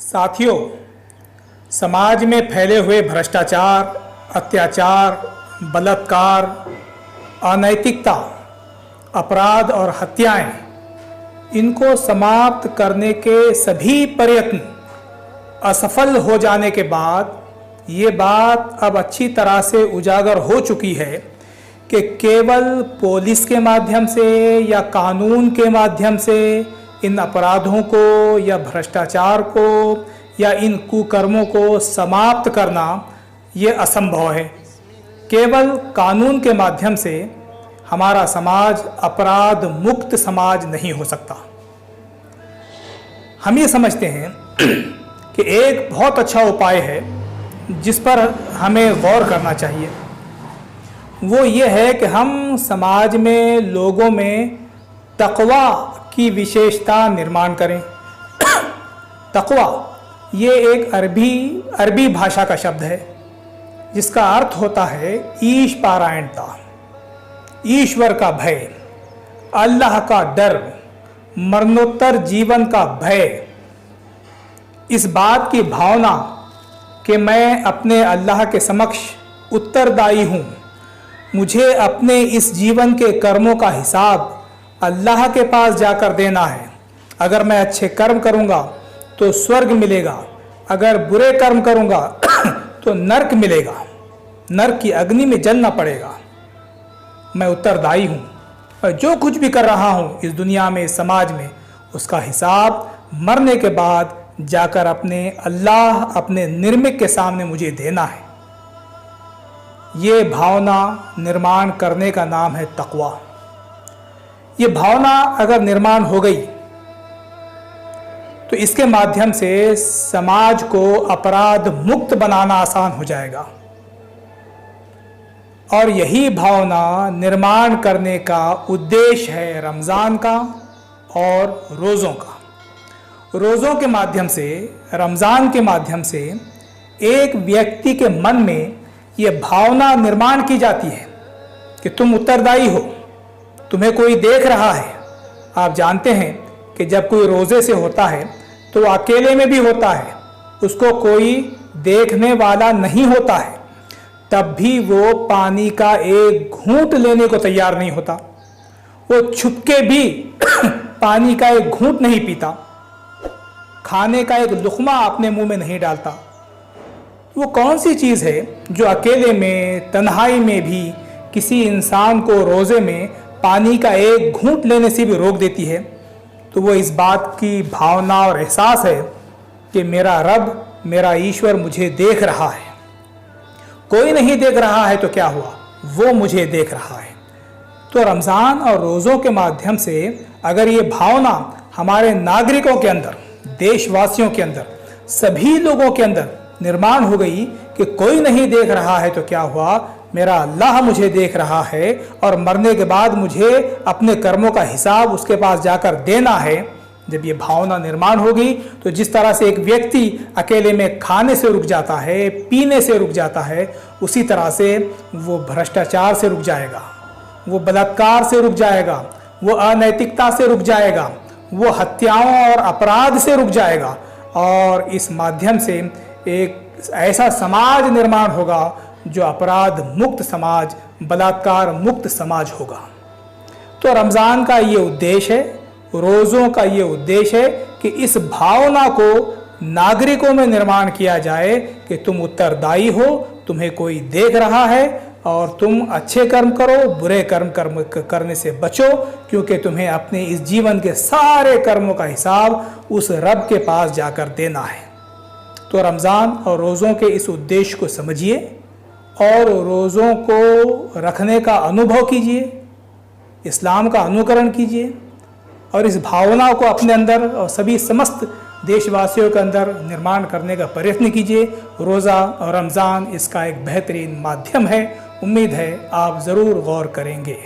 साथियों, समाज में फैले हुए भ्रष्टाचार, अत्याचार, बलात्कार, अनैतिकता, अपराध और हत्याएं, इनको समाप्त करने के सभी प्रयत्न असफल हो जाने के बाद ये बात अब अच्छी तरह से उजागर हो चुकी है कि केवल पुलिस के माध्यम से या कानून के माध्यम से इन अपराधों को या भ्रष्टाचार को या इन कुकर्मों को समाप्त करना ये असंभव है। केवल कानून के माध्यम से हमारा समाज अपराध मुक्त समाज नहीं हो सकता। हम ये समझते हैं कि एक बहुत अच्छा उपाय है जिस पर हमें गौर करना चाहिए। वो ये है कि हम समाज में लोगों में तक़वा की विशेषता निर्माण करें। तक़वा ये एक अरबी भाषा का शब्द है जिसका अर्थ होता है ईश पारायणता, ईश्वर का भय, अल्लाह का डर, मरणोत्तर जीवन का भय। इस बात की भावना कि मैं अपने अल्लाह के समक्ष उत्तरदायी हूँ, मुझे अपने इस जीवन के कर्मों का हिसाब अल्लाह के पास जाकर देना है। अगर मैं अच्छे कर्म करूँगा तो स्वर्ग मिलेगा, अगर बुरे कर्म करूँगा तो नरक मिलेगा, नरक की अग्नि में जलना पड़ेगा। मैं उत्तरदायी हूँ और जो कुछ भी कर रहा हूँ इस दुनिया में, इस समाज में, उसका हिसाब मरने के बाद जाकर अपने अल्लाह, अपने निर्मिक के सामने मुझे देना है। ये भावना निर्माण करने का नाम है तक़वा। ये भावना अगर निर्माण हो गई तो इसके माध्यम से समाज को अपराध मुक्त बनाना आसान हो जाएगा। और यही भावना निर्माण करने का उद्देश्य है रमज़ान का और रोज़ों का। रोज़ों के माध्यम से, रमज़ान के माध्यम से एक व्यक्ति के मन में ये भावना निर्माण की जाती है कि तुम उत्तरदायी हो, तुम्हें कोई देख रहा है। आप जानते हैं कि जब कोई रोज़े से होता है तो अकेले में भी होता है, उसको कोई देखने वाला नहीं होता है, तब भी वो पानी का एक घूंट लेने को तैयार नहीं होता। वो छुपके भी पानी का एक घूंट नहीं पीता, खाने का एक लुक़मा अपने मुंह में नहीं डालता। वो कौन सी चीज़ है जो अकेले में, तन्हाई में भी किसी इंसान को रोज़े में पानी का एक घूंट लेने से भी रोक देती है? तो वो इस बात की भावना और एहसास है कि मेरा रब, मेरा ईश्वर मुझे देख रहा है। कोई नहीं देख रहा है तो क्या हुआ, वो मुझे देख रहा है। तो रमज़ान और रोज़ों के माध्यम से अगर ये भावना हमारे नागरिकों के अंदर, देशवासियों के अंदर, सभी लोगों के अंदर निर्माण हो गई कि कोई नहीं देख रहा है तो क्या हुआ, मेरा अल्लाह मुझे देख रहा है और मरने के बाद मुझे अपने कर्मों का हिसाब उसके पास जाकर देना है। जब ये भावना निर्माण होगी तो जिस तरह से एक व्यक्ति अकेले में खाने से रुक जाता है, पीने से रुक जाता है, उसी तरह से वो भ्रष्टाचार से रुक जाएगा, वो बलात्कार से रुक जाएगा, वो अनैतिकता से रुक जाएगा, वो हत्याओं और अपराध से रुक जाएगा। और इस माध्यम से एक ऐसा समाज निर्माण होगा जो अपराध मुक्त समाज, बलात्कार मुक्त समाज होगा। तो रमज़ान का ये उद्देश्य है, रोज़ों का ये उद्देश्य है कि इस भावना को नागरिकों में निर्माण किया जाए कि तुम उत्तरदायी हो, तुम्हें कोई देख रहा है और तुम अच्छे कर्म करो, बुरे कर्म करने से बचो, क्योंकि तुम्हें अपने इस जीवन के सारे कर्मों का हिसाब उस रब के पास जाकर देना है। तो रमज़ान और रोज़ों के इस उद्देश्य को समझिए और रोज़ों को रखने का अनुभव कीजिए, इस्लाम का अनुकरण कीजिए और इस भावना को अपने अंदर और सभी समस्त देशवासियों के अंदर निर्माण करने का प्रयत्न कीजिए। रोज़ा और रमज़ान इसका एक बेहतरीन माध्यम है। उम्मीद है आप ज़रूर गौर करेंगे।